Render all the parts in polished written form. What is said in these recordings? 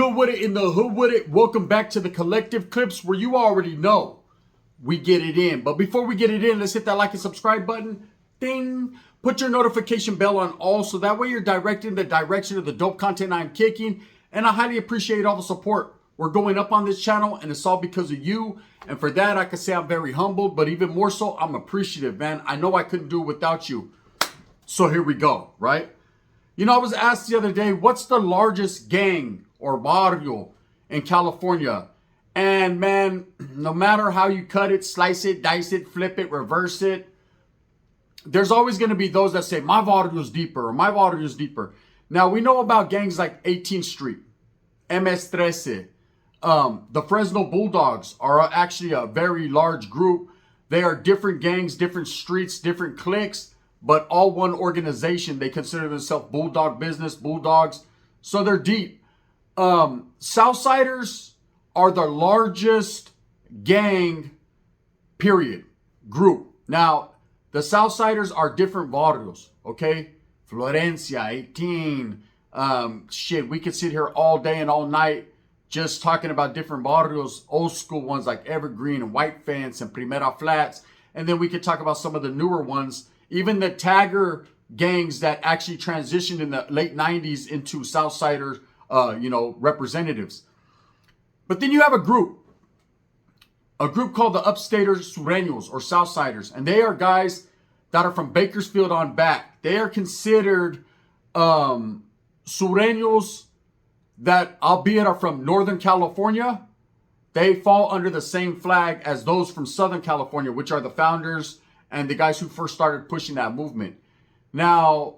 good with it in the hood with it? Welcome back to the Collective Clips, where you already know we get it in. But before we get it in, let's hit that like and subscribe button. Ding. Put your notification bell on all, so that way you're directed in the direction of the dope content I'm kicking. And I highly appreciate all the support. We're going up on this channel, and it's all because of you. And for that, I can say I'm very humbled, but even more so, I'm appreciative, man. I know I couldn't do it without you. So here we go, right? You know, I was asked the other day, what's the largest gang or barrio in California? And man, no matter how you cut it, slice it, dice it, flip it, reverse it, there's always going to be those that say, my barrio's deeper, or my barrio's deeper. Now, we know about gangs like 18th Street, MS-13. The Fresno Bulldogs are actually a very large group. They are different gangs, different streets, different cliques, but all one organization. They consider themselves Bulldog Business, Bulldogs. So they're deep. Southsiders are the largest gang, period, group. Now, the Southsiders are different barrios, okay? Florencia, 18. Shit, we could sit here all day and all night just talking about different barrios, old school ones like Evergreen and White Fence and Primera Flats. And then we could talk about some of the newer ones, even the Tagger gangs that actually transitioned in the late 90s into Southsiders, representatives. But then you have a group called the Upstate Sureños or Southsiders. And they are guys that are from Bakersfield on back. They are considered Sureños that, albeit are from Northern California, they fall under the same flag as those from Southern California, which are the founders and the guys who first started pushing that movement. Now,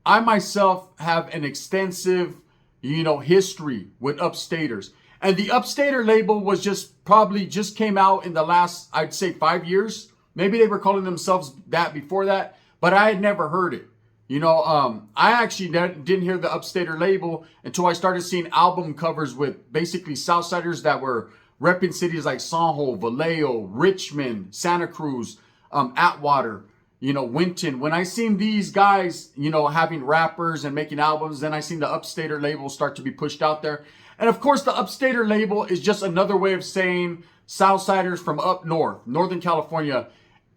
I myself have an extensive, history with Upstaters. And the Upstater label was probably just came out in the last, I'd say 5 years. Maybe they were calling themselves that before that, but I had never heard it. I actually didn't hear the Upstater label until I started seeing album covers with basically Southsiders that were repping cities like San Jose, Vallejo, Richmond, Santa Cruz, Atwater, Winton. When I seen these guys, having rappers and making albums, then I seen the Upstater label start to be pushed out there. And of course, the Upstater label is just another way of saying Southsiders from up north, Northern California.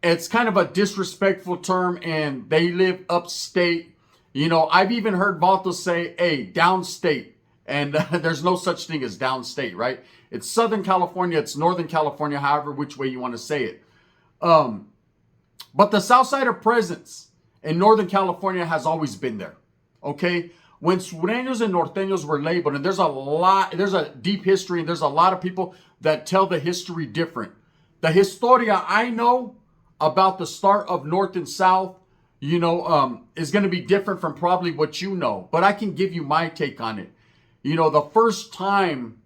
It's kind of a disrespectful term, and they live upstate. I've even heard Vatos say, hey, downstate. And there's no such thing as downstate, right? It's Southern California, it's Northern California, however which way you want to say it. But the Southsider presence in Northern California has always been there, okay? When Sureños and Norteños were labeled, and there's a deep history, and there's a lot of people that tell the history different. The historia I know about the start of North and South, is going to be different from probably what you know. But I can give you my take on it. The first time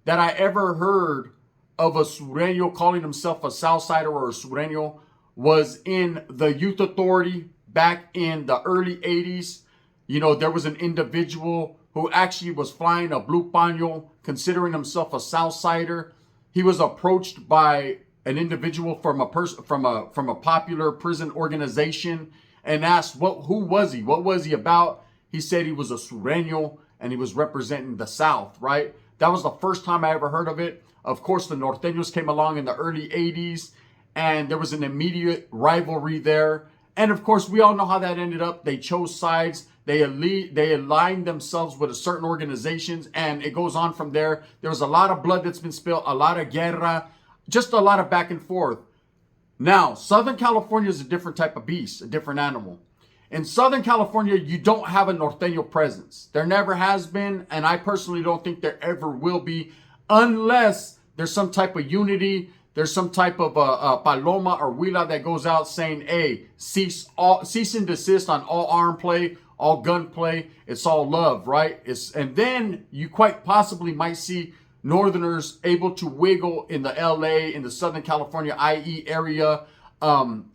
that I ever heard of a Sureño calling himself a Southsider or a Sureño was in the Youth Authority back in the early 80s. There was an individual who actually was flying a blue paño, considering himself a Southsider. He was approached by an individual from a popular prison organization and asked, who was he? What was he about? He said he was a Sureño and he was representing the South, right? That was the first time I ever heard of it. Of course, the Norteños came along in the early 80s, and there was an immediate rivalry there. And of course, we all know how that ended up. They chose sides. They aligned themselves with certain organizations, and it goes on from there. There was a lot of blood that's been spilled, a lot of guerra, just a lot of back and forth. Now, Southern California is a different type of beast, a different animal. In Southern California, you don't have a Norteño presence. There never has been, and I personally don't think there ever will be, unless there's some type of unity. There's some type of paloma or huila that goes out saying, hey, cease and desist on all arm play, all gun play. It's all love, right? And then you quite possibly might see Northerners able to wiggle in the LA, in the Southern California, IE area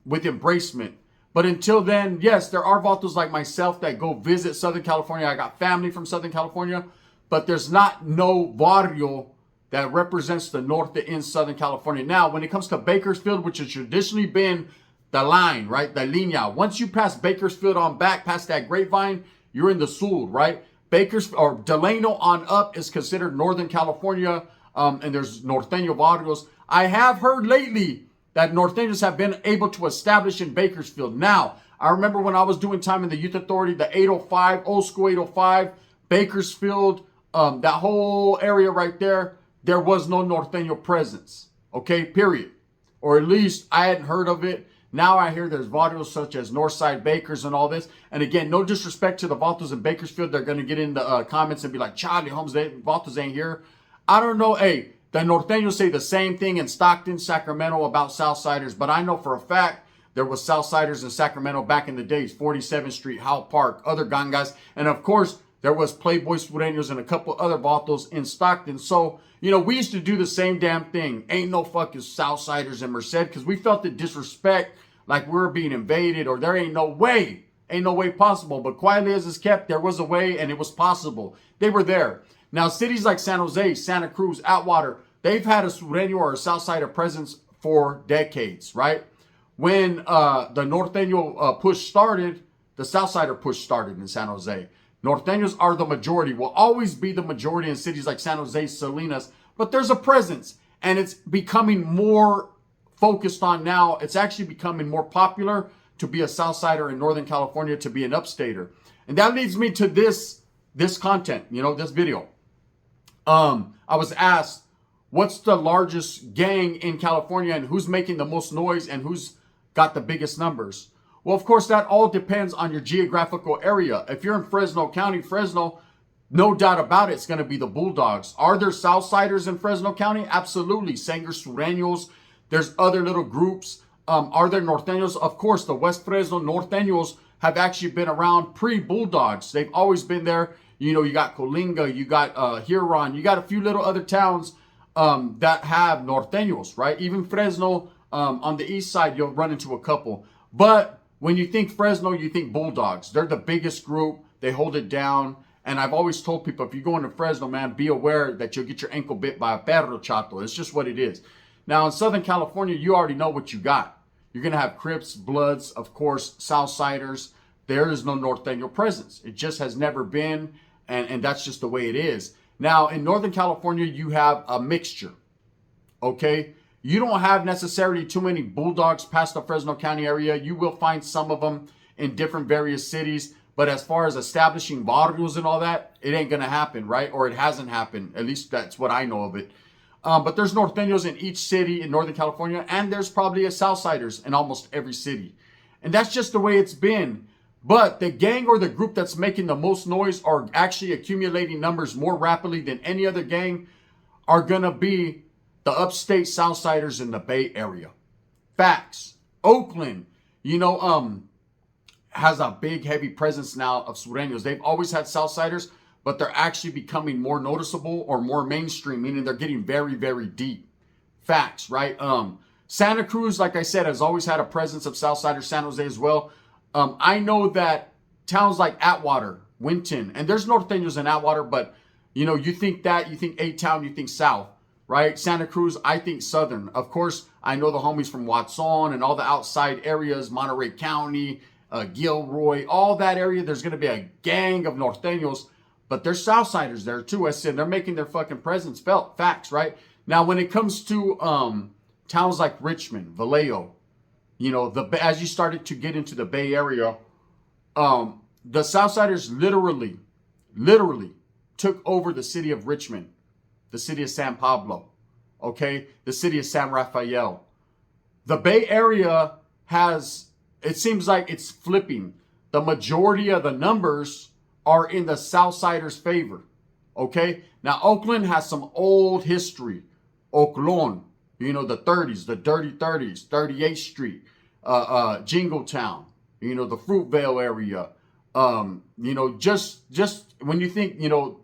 with embracement. But until then, yes, there are vatos like myself that go visit Southern California. I got family from Southern California, but there's no barrio that represents the north in Southern California. Now, when it comes to Bakersfield, which has traditionally been the line, right? The linea. Once you pass Bakersfield on back, past that grapevine, you're in the sur, right? Bakers or Delano on up is considered Northern California, and there's Norteño barrios. I have heard lately that Norteños have been able to establish in Bakersfield. Now, I remember when I was doing time in the Youth Authority, the 805, old school 805, Bakersfield, that whole area right there, there was no Norteño presence. Okay, period. Or at least I hadn't heard of it. Now I hear there's barrios such as Northside Bakers and all this. And again, no disrespect to the Vatos in Bakersfield. They're going to get in the comments and be like, Charlie Holmes, Vatos ain't here. I don't know. Hey, the Norteños say the same thing in Stockton, Sacramento about Southsiders. But I know for a fact there was Southsiders in Sacramento back in the days. 47th Street, Howell Park, other gangas. And of course, there was Playboy Sureños and a couple other Vatos in Stockton. So, you know, we used to do the same damn thing. Ain't no fucking Southsiders in Merced because we felt the disrespect like we were being invaded or there ain't no way possible. But quietly as it's kept, there was a way and it was possible. They were there. Now, cities like San Jose, Santa Cruz, Atwater, they've had a Sureño or a Southsider presence for decades, right? When the Norteño push started, the Southsider push started in San Jose. Norteños are the majority, will always be the majority in cities like San Jose, Salinas, but there's a presence and it's becoming more focused on now. It's actually becoming more popular to be a Southsider in Northern California, to be an upstater. And that leads me to this content, you know, this video. I was asked, what's the largest gang in California and who's making the most noise and who's got the biggest numbers? Well, of course, that all depends on your geographical area. If you're in Fresno County, Fresno, no doubt about it, it's going to be the Bulldogs. Are there Southsiders in Fresno County? Absolutely. Sanger Sureños. There's other little groups. Are there Norteños? Of course, the West Fresno Norteños have actually been around pre-Bulldogs. They've always been there. You know, you got Colinga, you got Huron, you got a few little other towns that have Norteños, right? Even Fresno, on the east side, you'll run into a couple. But when you think Fresno, you think Bulldogs. They're the biggest group. They hold it down. And I've always told people, if you go into Fresno, man, be aware that you'll get your ankle bit by a perro chato. It's just what it is. Now, in Southern California, you already know what you got. You're going to have Crips, Bloods, of course, Southsiders. There is no Norteño presence. It just has never been, and that's just the way it is. Now, in Northern California, you have a mixture, okay? You don't have necessarily too many Bulldogs past the Fresno County area. You will find some of them in different various cities. But as far as establishing barrios and all that, it ain't going to happen, right? Or it hasn't happened. At least that's what I know of it. But there's Norteños in each city in Northern California. And there's probably a Southsiders in almost every city. And that's just the way it's been. But the gang or the group that's making the most noise or actually accumulating numbers more rapidly than any other gang are going to be the Upstate Southsiders in the Bay Area. Facts. Oakland, you know, has a big, heavy presence now of Sureños. They've always had Southsiders, but they're actually becoming more noticeable or more mainstream, meaning they're getting very, very deep. Facts, right? Santa Cruz, like I said, has always had a presence of Southsiders. San Jose as well. I know that towns like Atwater, Winton, and there's Norteños in Atwater, but, you know, you think that, you think A-Town, you think South. Right? Santa Cruz, I think Southern. Of course, I know the homies from Watson and all the outside areas, Monterey County, Gilroy, all that area. There's going to be a gang of Norteños, but there's Southsiders there too. I said they're making their fucking presence felt. Facts, right? Now, when it comes to towns like Richmond, Vallejo, you know, as you started to get into the Bay Area, the Southsiders literally took over the city of Richmond. The city of San Pablo, okay? The city of San Rafael. The Bay Area has, it seems like it's flipping. The majority of the numbers are in the Southsiders' favor, okay? Now, Oakland has some old history. Oaklawn, you know, the 30s, the dirty 30s, 38th Street, Jingletown, you know, the Fruitvale area. You know, just when you think, you know,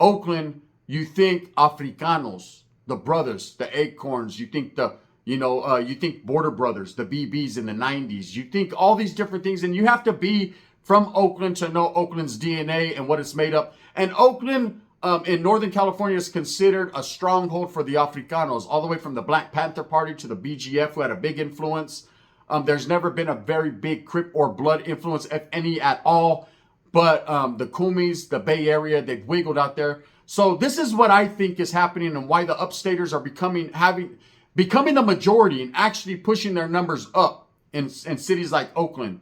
Oakland, you think Africanos, the brothers, the Acorns. You think you think Border Brothers, the BBs in the 90s. You think all these different things. And you have to be from Oakland to know Oakland's DNA and what it's made up. And Oakland in Northern California is considered a stronghold for the Africanos, all the way from the Black Panther Party to the BGF, who had a big influence. There's never been a very big Crip or Blood influence, if any at all. But the Kumis, the Bay Area, they've wiggled out there. So this is what I think is happening and why the upstaters are becoming the majority and actually pushing their numbers up in cities like Oakland.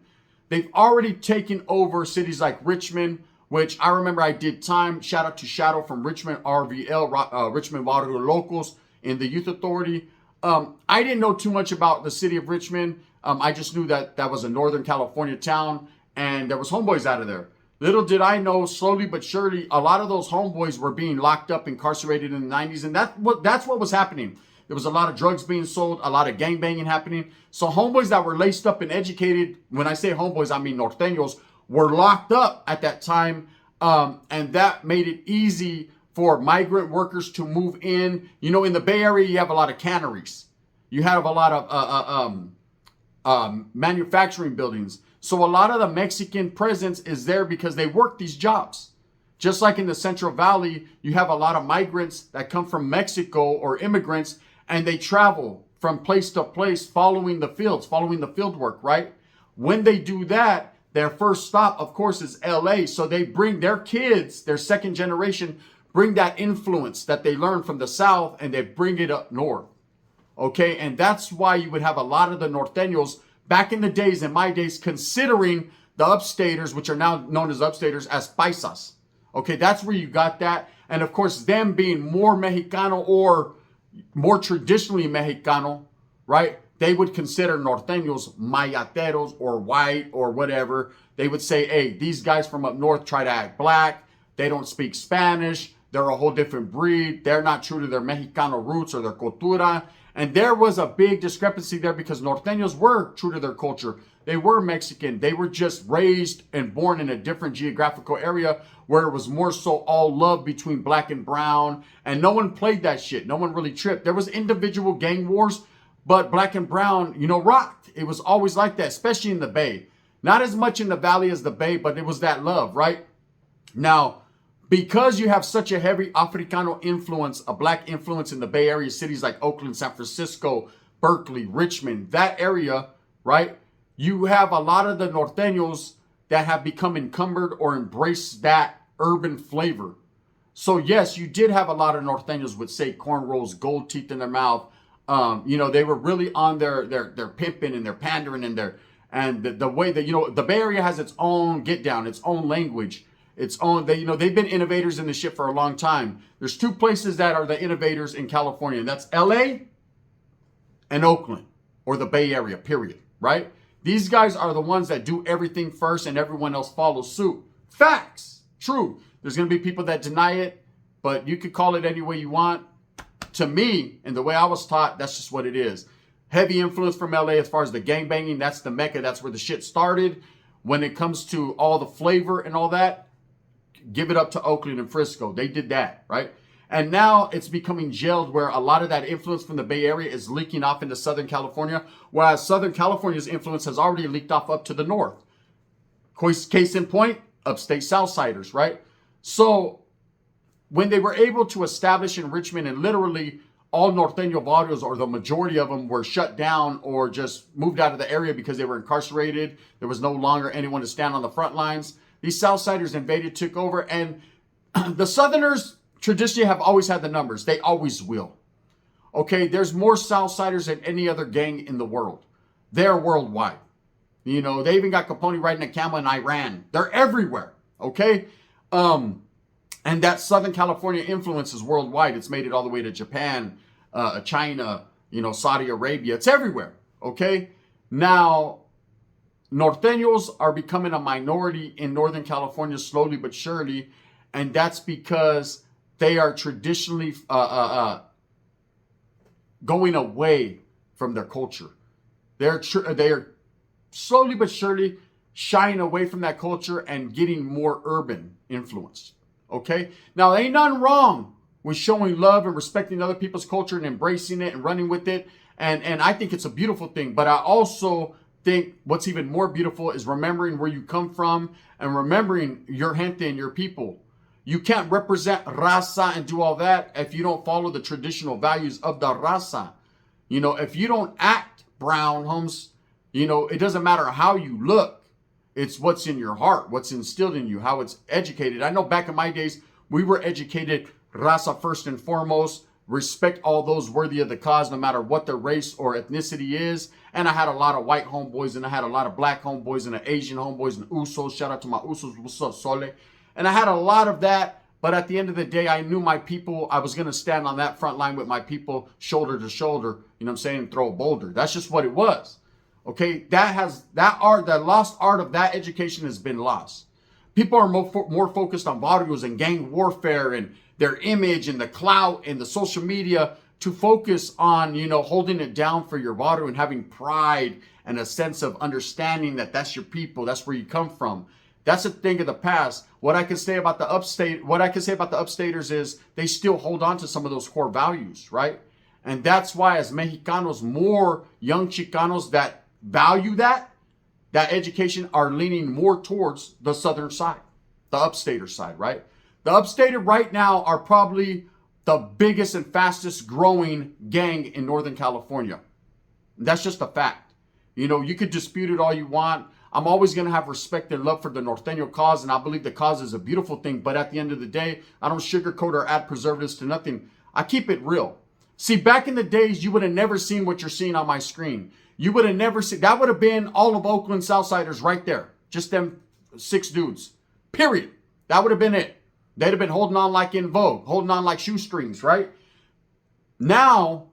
They've already taken over cities like Richmond, which I remember I did time. Shout out to Shadow from Richmond, RVL, Richmond Waterloo Locals in the Youth Authority. I didn't know too much about the city of Richmond. I just knew that that was a Northern California town and there was homeboys out of there. Little did I know, slowly but surely, a lot of those homeboys were being locked up, incarcerated in the 90s. And that's what was happening. There was a lot of drugs being sold, a lot of gangbanging happening. So homeboys that were laced up and educated, when I say homeboys, I mean norteños, were locked up at that time. And that made it easy for migrant workers to move in. You know, in the Bay Area, you have a lot of canneries. You have a lot of manufacturing buildings. So a lot of the Mexican presence is there because they work these jobs. Just like in the Central Valley, you have a lot of migrants that come from Mexico or immigrants, and they travel from place to place following the fields, following the field work, right? When they do that, their first stop, of course, is LA. So they bring their kids, their second generation, bring that influence that they learned from the South and they bring it up north. Okay, and that's why you would have a lot of the norteños back in the days, in my days, considering the upstaters, which are now known as upstaters, as paisas. Okay, that's where you got that. And of course, them being more Mexicano or more traditionally Mexicano, right? They would consider norteños mayateros or white or whatever. They would say, hey, these guys from up north try to act black. They don't speak Spanish. They're a whole different breed. They're not true to their Mexicano roots or their cultura. And there was a big discrepancy there because norteños were true to their culture. They were Mexican. They were just raised and born in a different geographical area where it was more so all love between black and brown. And no one played that shit. No one really tripped. There was individual gang wars, but black and brown, you know, rocked. It was always like that, especially in the Bay. Not as much in the Valley as the Bay, but it was that love, right? Now, because you have such a heavy Africano influence, a black influence in the Bay Area, cities like Oakland, San Francisco, Berkeley, Richmond, that area, right? You have a lot of the norteños that have become encumbered or embraced that urban flavor. So yes, you did have a lot of norteños with, say, cornrows, gold teeth in their mouth. You know, they were really on their pimping and their pandering and the way that, you know, the Bay Area has its own get down, its own language. Its own, they've been innovators in this shit for a long time. There's two places that are the innovators in California, and that's LA and Oakland, or the Bay Area, period, right? These guys are the ones that do everything first and everyone else follows suit. Facts, true. There's going to be people that deny it, but you could call it any way you want. To me, and the way I was taught, that's just what it is. Heavy influence from LA as far as the gangbanging, that's the mecca, that's where the shit started. When it comes to all the flavor and all that, give it up to Oakland and Frisco. They did that, right? And now it's becoming gelled where a lot of that influence from the Bay Area is leaking off into Southern California, whereas Southern California's influence has already leaked off up to the north. Case in point, Upstate Southsiders, right? So when they were able to establish in Richmond, and literally all norteño barrios, or the majority of them, were shut down or just moved out of the area because they were incarcerated. There was no longer anyone to stand on the front lines. These Southsiders invaded, took over, and the Southerners traditionally have always had the numbers. They always will. Okay, there's more Southsiders than any other gang in the world. They're worldwide. You know, they even got Capone riding a camel in Iran. They're everywhere, okay? And that Southern California influence is worldwide. It's made it all the way to Japan, China, you know, Saudi Arabia. It's everywhere, okay? Now, norteños are becoming a minority in Northern California slowly but surely, and that's because they are traditionally going away from their culture. They are slowly but surely shying away from that culture and getting more urban influence. Okay? Now, there ain't nothing wrong with showing love and respecting other people's culture and embracing it and running with it, and I think it's a beautiful thing, but I also think what's even more beautiful is remembering where you come from and remembering your gente and your people. You can't represent raza and do all that if you don't follow the traditional values of the raza. You know, if you don't act brown, Holmes, you know, it doesn't matter how you look. It's what's in your heart, what's instilled in you, how it's educated. I know back in my days, we were educated, raza first and foremost, respect all those worthy of the cause, no matter what their race or ethnicity is. And I had a lot of white homeboys, and I had a lot of black homeboys, and Asian homeboys, and Usos. Shout out to my Usos, what's up, Sole? And I had a lot of that, but at the end of the day, I knew my people, I was going to stand on that front line with my people, shoulder to shoulder, you know what I'm saying, and throw a boulder. That's just what it was. Okay, that art, that lost art of that education has been lost. People are more focused on barrios and gang warfare and their image and the clout and the social media to focus on, you know, holding it down for your barrio and having pride and a sense of understanding that that's your people, that's where you come from. That's a thing of the past. What I can say about the upstaters is they still hold on to some of those core values, right? And that's why as Mexicanos, more young Chicanos that value that education are leaning more towards the southern side, the upstater side, right? The upstater right now are probably the biggest and fastest growing gang in Northern California. That's just a fact. You know, you could dispute it all you want. I'm always going to have respect and love for the Norteño cause, and I believe the cause is a beautiful thing. But at the end of the day, I don't sugarcoat or add preservatives to nothing. I keep it real. See, back in the days, you would have never seen what you're seeing on my screen. You would have never seen, that would have been all of Oakland Southsiders right there. Just them 6 dudes. Period. That would have been it. They'd have been holding on like In Vogue, holding on like shoestrings, right? Now,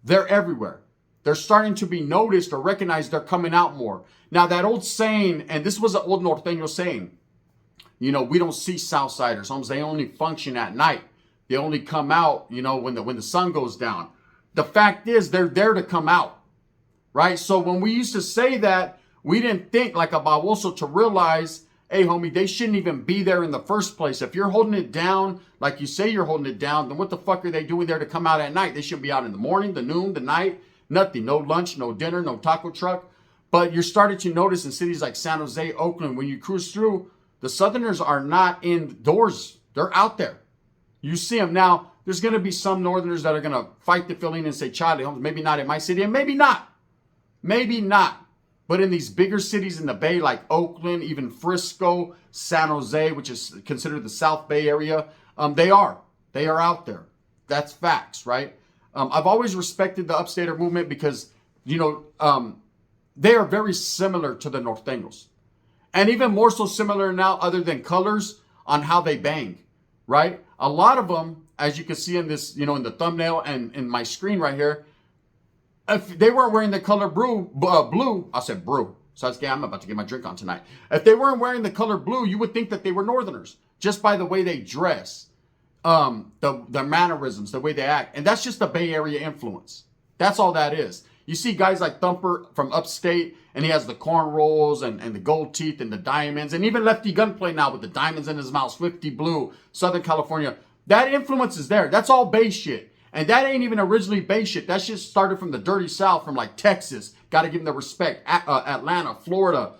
they're everywhere. They're starting to be noticed or recognized. They're coming out more. Now, that old saying, and this was an old Norteño saying, you know, we don't see Southsiders. Homes, they only function at night. They only come out, you know, when the sun goes down. The fact is, they're there to come out, right? So when we used to say that, we didn't think like a baboso to realize, hey, homie, they shouldn't even be there in the first place. If you're holding it down like you say you're holding it down, then what the fuck are they doing there to come out at night? They should be out in the morning, the noon, the night, nothing. No lunch, no dinner, no taco truck. But you're starting to notice in cities like San Jose, Oakland, when you cruise through, the Southerners are not indoors. They're out there. You see them. Now, there's going to be some Northerners that are going to fight the feeling and say, Charlie, Holmes, maybe not in my city, and maybe not. Maybe not. But in these bigger cities in the Bay, like Oakland, even Frisco, San Jose, which is considered the South Bay area, they are out there. That's facts, right? I've always respected the Upstater movement because, you know, they are very similar to the Norteños. And even more so similar now, other than colors, on how they bang, right? A lot of them, as you can see in this, you know, in the thumbnail and in my screen right here, if they weren't wearing the color blue, I said brew. So I'm about to get my drink on tonight. If they weren't wearing the color blue, you would think that they were Northerners just by the way they dress, the mannerisms, the way they act. And that's just the Bay Area influence. That's all that is. You see guys like Thumper from upstate, and he has the cornrows and the gold teeth and the diamonds, and even Lefty Gunplay now with the diamonds in his mouth, Swifty Blue, Southern California. That influence is there. That's all Bay shit. And that ain't even originally Bay shit. That shit started from the dirty South, from like Texas. Got to give them the respect. Atlanta, Florida,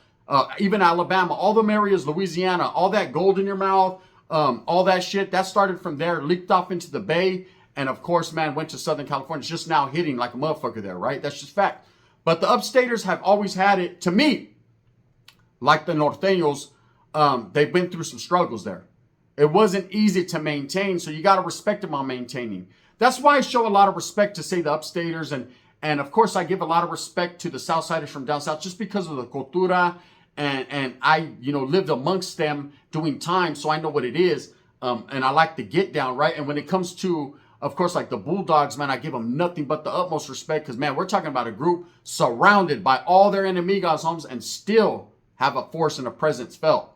even Alabama, all them areas, Louisiana, all that gold in your mouth, all that shit, that started from there, leaked off into the Bay. And of course, man, went to Southern California. It's just now hitting like a motherfucker there, right? That's just fact. But the upstaters have always had it, to me, like the Norteños, they've been through some struggles there. It wasn't easy to maintain, so you got to respect them on maintaining. That's why I show a lot of respect to, say, the upstaters. And of course, I give a lot of respect to the Southsiders from down south just because of the cultura. And I, you know, lived amongst them doing time, so I know what it is. And I like to get down, right? And when it comes to, of course, like the Bulldogs, man, I give them nothing but the utmost respect because, man, we're talking about a group surrounded by all their enemigos, homes, and still have a force and a presence felt.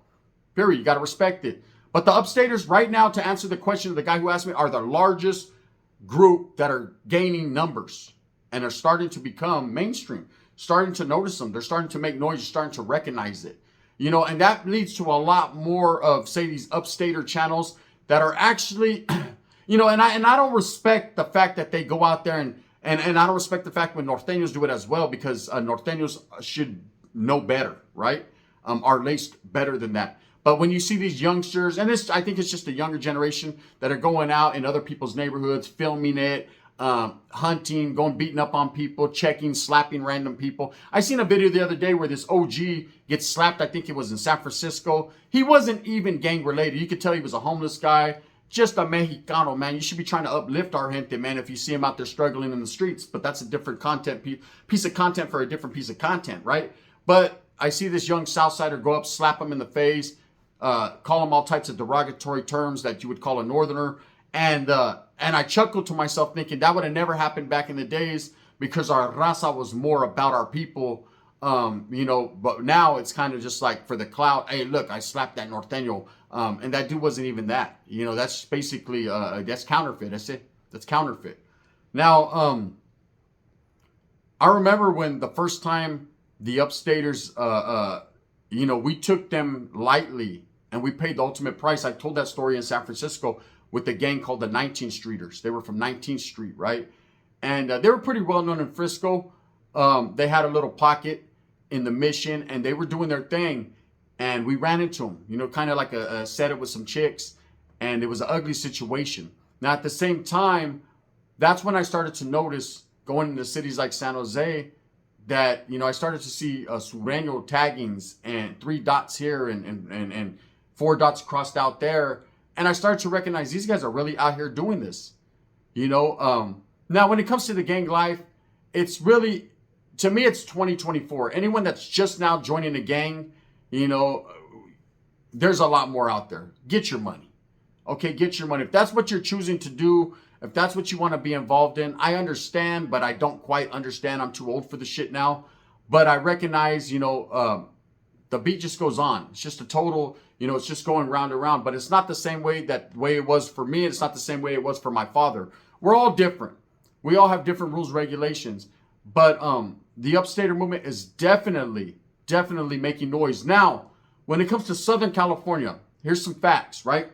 Period. You got to respect it. But the upstaters right now, to answer the question of the guy who asked me, are the largest group that are gaining numbers and are starting to become mainstream, starting to notice them. They're starting to make noise, starting to recognize it. You know, and that leads to a lot more of, say, these upstater channels that are actually, you know, and I don't respect the fact that they go out there and I don't respect the fact when Norteños do it as well, because Norteños should know better, right? Are laced better than that. But when you see these youngsters, and this, I think it's just a younger generation that are going out in other people's neighborhoods, filming it, hunting, going beating up on people, checking, slapping random people. I seen a video the other day where this OG gets slapped. I think it was in San Francisco. He wasn't even gang related. You could tell he was a homeless guy, just a Mexicano, man. You should be trying to uplift our gente, man, if you see him out there struggling in the streets. But that's a different piece of content for a different piece of content, right? But I see this young Southsider go up, slap him in the face, call him all types of derogatory terms that you would call a northerner. And I chuckled to myself thinking that would have never happened back in the days because our raza was more about our people, but now it's kind of just like for the clout. Hey, look, I slapped that norteño. And that dude wasn't even that. That's basically, that's counterfeit. That's it. That's counterfeit. Now, I remember when the first time the Upstaters, we took them lightly and we paid the ultimate price. I told that story in San Francisco with the gang called the 19th Streeters. They were from 19th Street, right? And they were pretty well known in Frisco. They had a little pocket in the Mission, and they were doing their thing. And we ran into them, kind of like a setup with some chicks. And it was an ugly situation. Now, at the same time, that's when I started to notice, going into cities like San Jose, that, I started to see Sureño taggings and 3 dots here and 4 dots crossed out there. And I started to recognize these guys are really out here doing this, Now, when it comes to the gang life, it's really, to me, it's 2024. Anyone that's just now joining a gang, there's a lot more out there. Get your money. Okay, get your money. If that's what you're choosing to do, if that's what you want to be involved in, I understand, but I don't quite understand. I'm too old for the shit now. But I recognize, the beat just goes on. It's just a total, it's just going round and round. But it's not the same way it was for me. It's not the same way it was for my father. We're all different. We all have different rules, regulations. But the Upstater movement is definitely making noise. Now, when it comes to Southern California, here's some facts, right?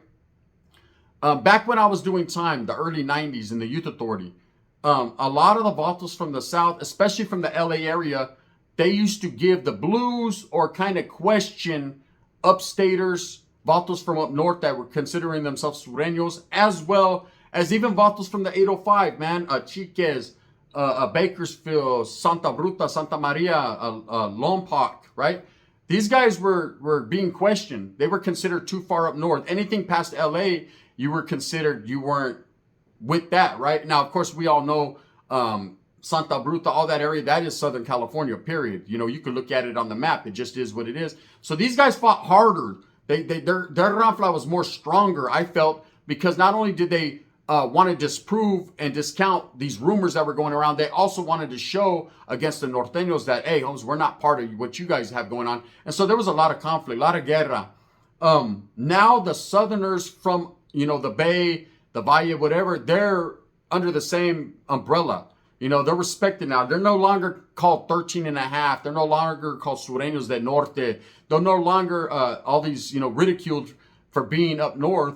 Back when I was doing time, the early 90s in the Youth Authority, a lot of the vatos from the South, especially from the LA area, they used to give the blues or kind of question Upstaters, vatos from up north that were considering themselves Sureños, as well as even vatos from the 805, man, Chiques, Bakersfield, Santa Bruta, Santa Maria, Lompoc, right? These guys were being questioned. They were considered too far up north. Anything past LA, you weren't with that, right? Now, of course, we all know Santa Bruta, all that area, that is Southern California, period. You can look at it on the map. It just is what it is. So these guys fought harder. Their Ranfla was more stronger, I felt, because not only did they want to disprove and discount these rumors that were going around, they also wanted to show against the Norteños that, hey, homes, we're not part of what you guys have going on. And so there was a lot of conflict, a lot of guerra. Now the Southerners from, the Bay, the Valle, whatever, they're under the same umbrella. They're respected now. They're no longer called 13 and a half. They're no longer called Sureños del Norte. They're no longer all these, ridiculed for being up north.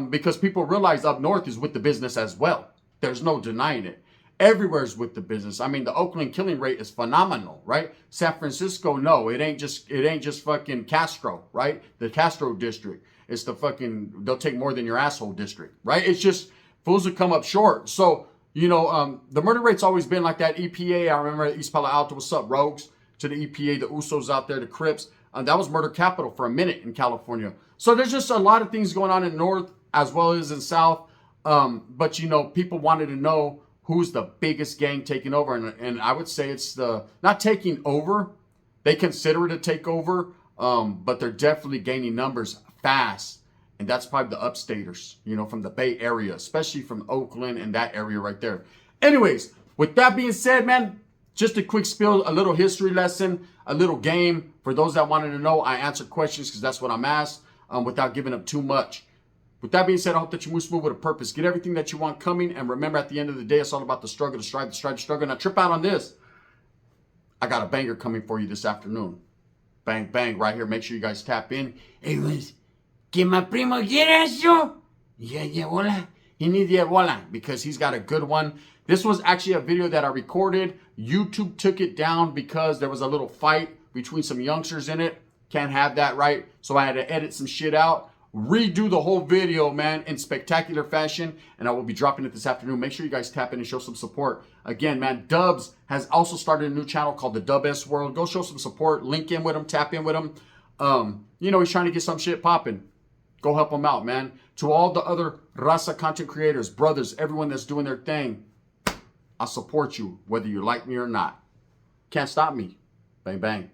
Because people realize up north is with the business as well. There's no denying it. Everywhere's with the business. I mean, the Oakland killing rate is phenomenal, right? San Francisco, no, it ain't just fucking Castro, right? The Castro district. It's the fucking, they'll take more than your asshole district, right? It's just fools that come up short. So, the murder rate's always been like that. EPA, I remember East Palo Alto, what's up, rogues? To the EPA, the Usos out there, the Crips. That was murder capital for a minute in California. So there's just a lot of things going on in North as well as in South. But, people wanted to know who's the biggest gang taking over. And I would say it's not taking over. They consider it a takeover, but they're definitely gaining numbers fast. And that's probably the Upstaters, from the Bay Area, especially from Oakland and that area right there. Anyways, with that being said, man, just a quick spill, a little history lesson, a little game. For those that wanted to know, I answer questions because that's what I'm asked without giving up too much. With that being said, I hope that you move smooth with a purpose. Get everything that you want coming. And remember, at the end of the day, it's all about the struggle, the strive, the struggle. Now, trip out on this. I got a banger coming for you this afternoon. Bang, bang, right here. Make sure you guys tap in. Hey, guys, que my primo quiere eso. Yeah, hola. He needs the bola because he's got a good one. This was actually a video that I recorded. YouTube took it down because there was a little fight between some youngsters in it. Can't have that, right? So I had to edit some shit out. redo the whole video, man, in spectacular fashion, and I will be dropping it this afternoon. Make sure you guys tap in and show some support. Again, man, Dubs has also started a new channel called the Dub S World. Go show some support. Link in with him. Tap in with him. You know, he's trying to get some shit popping. Go help him out, man. To all the other Raza content creators, brothers, everyone that's doing their thing, I support you, whether you like me or not. Can't stop me. Bang, bang.